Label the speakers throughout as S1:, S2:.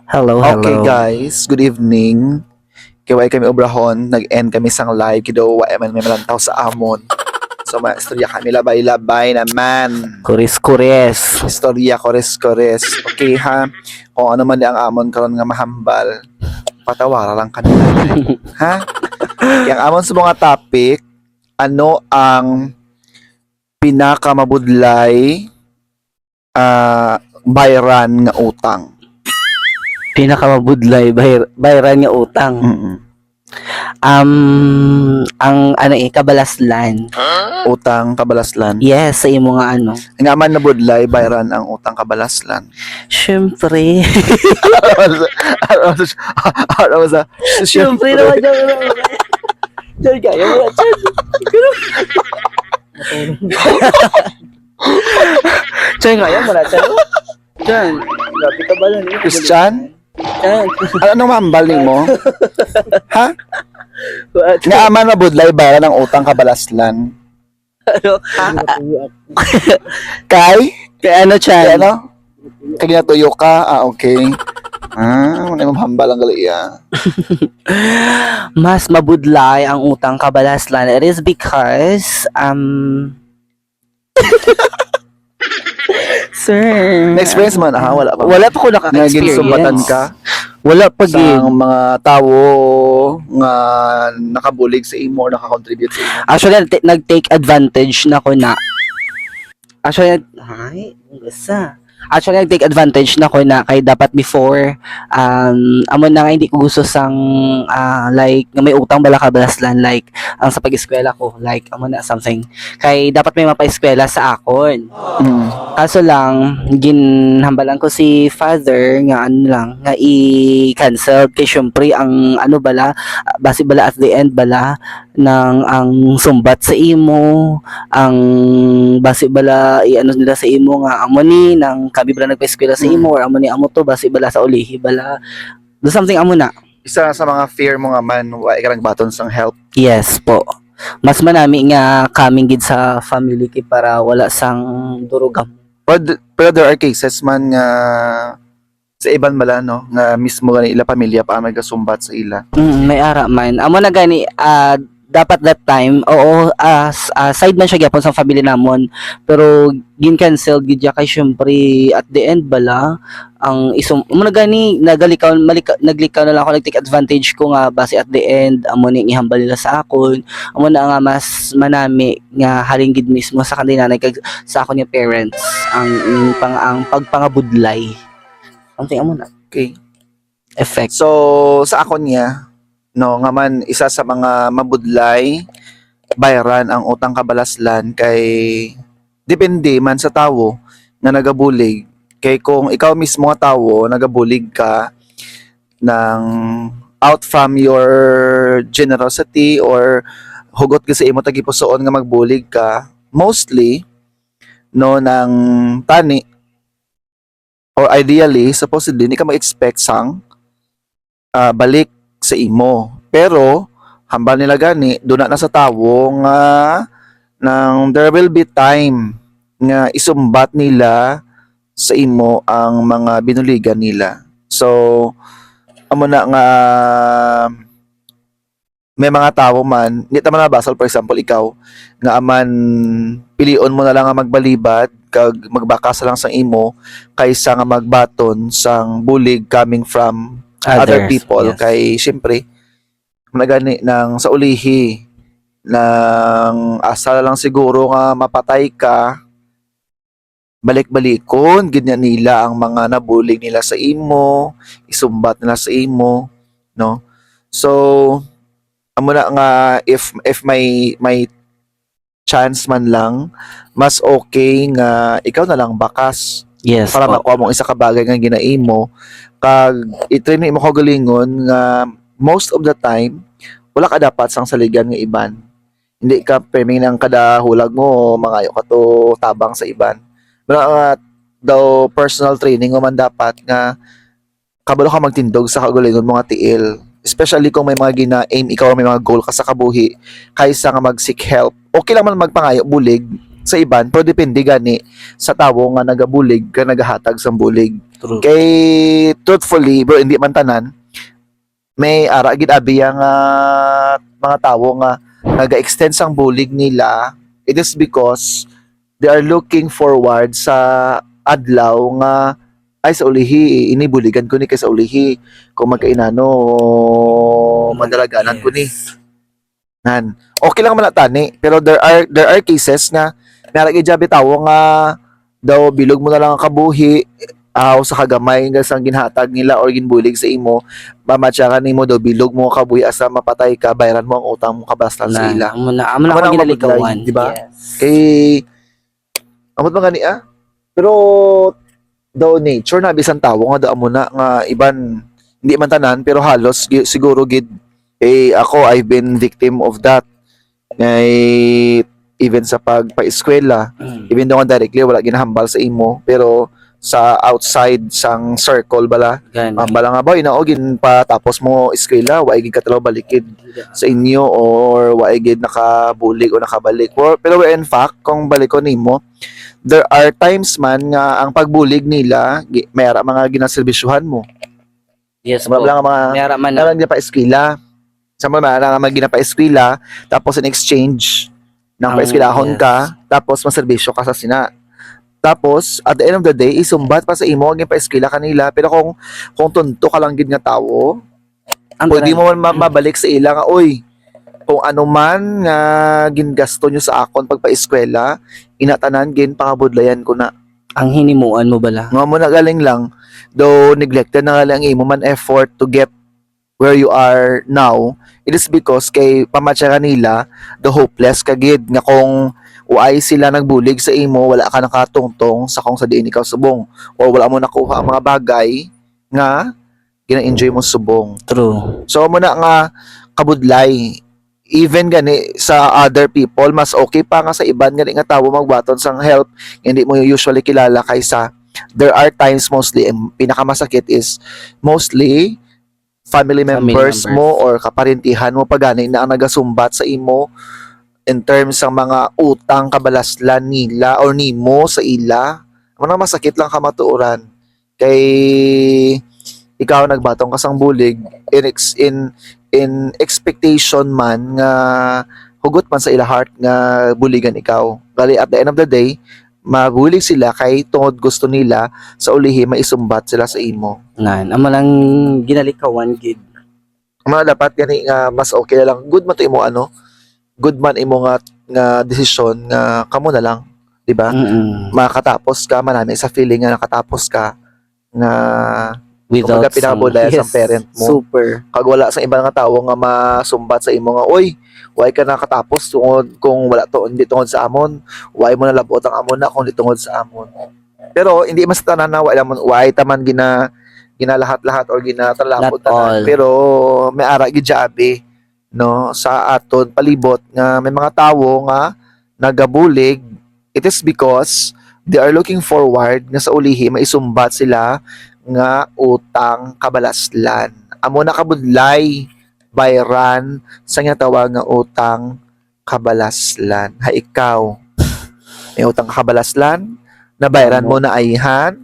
S1: Hello,
S2: Okay
S1: hello.
S2: guys, good evening. Kaya kami obrahon, nag-end kami sang live kido wa man may malantaw sa amon. So istorya kami labay-labay naman.
S1: Kuris-kuris.
S2: Istorya kores-kores. Okay ha. Kung ano man di ang amon karon nga mahambal, patawara lang kanila. Ha? Kaya ang amon sa mga topic, ano ang pinakamabudlay bayran nga utang?
S1: Pinakamabudlay bayran nga utang.
S2: Mm-mm.
S1: Ang ano kabalaslan.
S2: Utang kabalaslan.
S1: Yes, sa imo nga ano.
S2: Nga man na budlay bayran ang utang kabalaslan.
S1: Syempre.
S2: Araw sa
S1: Syempre naman dyan. Dyan kaya mo na dyan. Dyan kaya mo na dyan. Dyan. Grabe ka ba lang.
S2: Christian?
S1: Dyan.
S2: Anong mahambal nimo? Ha? Nga man na budlay bayran ang utang kabalaslan.
S1: Ano?
S2: Kay?
S1: Kaya ano
S2: Kay
S1: dyan?
S2: ano? Kay ginatuyo ka? Okay. Wala yung mahambal ang galiya.
S1: Mas mabudlay ang utang kabalaslan. It is because Sir.
S2: Na-experience man wala pa.
S1: Wala pa ko
S2: Naging
S1: nakaka-experience.
S2: sumbatan ka
S1: Wala pa
S2: sa
S1: gid.
S2: mga tao nga nakabulig sa imo or nakakontribute sa imo.
S1: Actually, nag-take advantage na ko na. Actually, ay, gasa. Actually, nag-take advantage na ko na kay dapat before amo na nga hindi ko gusto sang like nga may utang bala kabalaslan like ang sa pag-eskwela ko like amo na something kay dapat may mapa-eskwela sa akon. Kaso lang, ginhambalan ko si father nga ano lang, nga i-cancel kay syempre ang ano bala, base bala at the end bala ng ang sumbat sa imo, ang base bala i-ano nila sa imo nga amo ni nang kami bala nagpa-eskwela sa imo or amo ni amo to base bala sa ulihi bala. Do something amo na.
S2: Isa sa mga fear mo nga man, wa ikarang baton sang help.
S1: Yes po. Mas manami nga kaming gid sa family kay para wala sang durugam.
S2: Pero there are cases man nga sa iban bala no nga mismo gani ila pamilya pa ang nagasumbat sa ila.
S1: May ara man. Amo na gani dapat that time oo side man siya gyapon sa family namon pero gin-cancel gid ya kay syempre at the end bala ang amo na gani naglikaw na lang ako nag-take advantage ko nga base at the end amo ni ihambal nila sa akon amo na nga mas manami nga haling gid mismo sa kanila kag sa akon yung parents ang pagpangabudlay something amo na
S2: Okay.
S1: effect.
S2: So sa akon niya no nga man isa sa mga mabudlay bayaran ang utang kabalaslan kay depende man sa tawo nga nagabulig kay kung ikaw mismo nga tawo nagabulig ka ng out from your generosity or hugot ka sa imo tagipusoon nga magbulig ka mostly no ng tani or ideally supposedly di ka mag-expect sang balik sa imo. Pero hambal nila gani duna na sa tawo nga nang there will be time nga isumbat nila sa imo ang mga binuligan nila. So amo na nga may mga tao man, hindi ta man nabasal for example ikaw nga aman pilion mo na lang nga magbalibad kag magbakasa lang sang imo kaysa nga magbaton sang bulig coming from other
S1: Others,
S2: people
S1: yes.
S2: kay syempre nagani nang sa ulihi nang asa lang siguro nga mapatay ka balik-balikon ganyan nila ang mga nabulig nila sa imo isumbat nila sa imo no so amo na nga if may chance man lang mas okay nga ikaw na lang bakas
S1: Yes
S2: para
S1: po.
S2: makuha mong isa ka bagay nga ginaimo kag i-train mo ko galingon nga most of the time wala ka dapat sang saligan nga iban hindi ka perming ng kada hulag mo mangayo ka to tabang sa iban pero daw personal training mo man dapat nga kabalo ka magtindog sa kagalingon mo nga tiil especially kung may mga gina-aim ikaw may mga goal ka sa kabuhi kaysa nga mag-seek help okay lang man magpangayo bulig sa iban pero depende gani sa tawo nga nagabulig ka nagahatag sa bulig
S1: True.
S2: Kay truthfully, bro, hindi man tanan, may ara gid abi ang mga tawo nga naga-extend sang bulig nila. It is because they are looking forward sa adlaw nga ay sa ulihi inibuligan ko ni kay sa ulihi kung magkainano madalaganan ko ni nan. Okay lang man tani, pero there are cases nga naragi jabi tawo nga daw bilog mo na lang ang kabuhi aw sa kagamay nga sang ginhatag nila or ginbulig sa imo, mamatya ka nimo daw bilog mo ang kabuhi asa mapatay ka, bayaran mo ang utang mo kabastal sa ila.
S1: Amo na
S2: Amo na
S1: ako
S2: ang
S1: ginalikawan,
S2: mabudlay, di ba?
S1: Yes.
S2: Kay amot man gani pero daw nature na bisan tawo nga daw amo na nga iban hindi man tanan pero halos siguro gid ako I've been victim of that. Ngay even sa pagpa-eskwela, even though nga directly wala ginahambal sa imo pero sa outside sang circle bala
S1: Gani.
S2: bala nga boy na gin pa tapos mo eskwela wa gid ka talaw balikid sa inyo or wa gid nakabulig o nakabalik pero in fact kung balikon nimo there are times man nga ang pagbulig nila may ara mga ginaserbisyuhan mo
S1: Yes
S2: sa
S1: po.
S2: mga
S1: Mayara man na.
S2: parang pa eskwela sa mga nga ginapa eskwela tapos in exchange nang
S1: Ang-
S2: paeskwelahon
S1: yes.
S2: ka tapos maserbisyo ka sa sina. Tapos at the end of the day isumbat pa sa imo ang paeskwela kanila pero kung tunto ka lang gid nga tawo
S1: Ang
S2: pwede
S1: tanan-
S2: mo man mabalik sa ila nga oy kung ano man nga gingasto nyo sa akon pagpaeskwela inatanan gin pakabudlayan ko na
S1: ang hinimuan mo bala.
S2: nga mo na galing lang though neglected na nga lang imo man effort to get where you are now. It is because kay pamatya kanila the hopeless kagid nga kung uay sila nagbulig sa imo wala ka nakatungtong sa kung sa diin ikaw subong o wala mo nakuha ang mga bagay nga gina-enjoy mo subong.
S1: True.
S2: So mo na nga kabudlay even gani sa other people mas okay pa nga sa iban gani nga tawo magbaton sang help hindi mo usually kilala kaysa there are times mostly pinakamasakit is mostly family members mo or kaparentihan mo pagani na ang nagasumbat sa imo in terms ng mga utang kabalaslan nila or nimo sa ila. Ano masakit lang kamatuoran kay ikaw nagbatong ka sang bulig in expectation man nga hugot man sa ila heart nga buligan ikaw. Gali at the end of the day mabulig sila kay tungod gusto nila sa ulihi maisumbat sila sa imo.
S1: Nan, amo lang ginalikawan gid.
S2: Mga dapat gani nga mas okay na lang good man to imo good man imo nga desisyon nga kamo na lang, di ba? Makatapos ka manami sa feeling nga nakatapos ka nga
S1: Without
S2: kumbaga pinabudlaya sa parent mo.
S1: Super.
S2: kag wala sa ibang nga tawo nga masumbat sa imo nga oy why ka nakatapos tungod kung wala to hindi tungod sa amon why mo nalabot ang amon na kung hindi tungod sa amon pero hindi mas tanan na why taman ginalahat-lahat or ginatalapod
S1: Not all.
S2: tanan pero may ara gid jabi no sa aton palibot nga may mga tawo nga nagabulig it is because they are looking forward nga sa ulihi maisumbat sila nga utang kabalaslan amo na kabudlay bayran sa nga tawag nga utang kabalaslan. Ha ikaw, may utang ka kabalaslan na bayaran mo na ayhan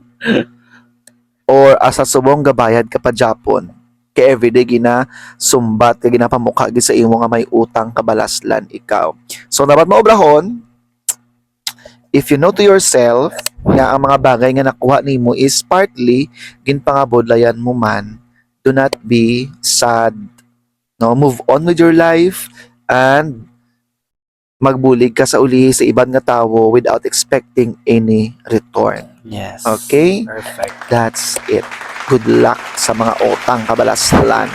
S2: or asa subong gabayad ka pa Japon. Kay everyday gina sumbat ka ginapamukha gid sa imo nga may utang kabalaslan ikaw. So dapat maobrahon if you know to yourself nga ang mga bagay nga nakuha nimo is partly ginpangabudlayan mo man, do not be sad. No, move on with your life and magbulig ka sa uli sa ibang nga tawo without expecting any return.
S1: Yes.
S2: Okay?
S1: Perfect.
S2: That's it. Good luck sa mga utang kabalaslan.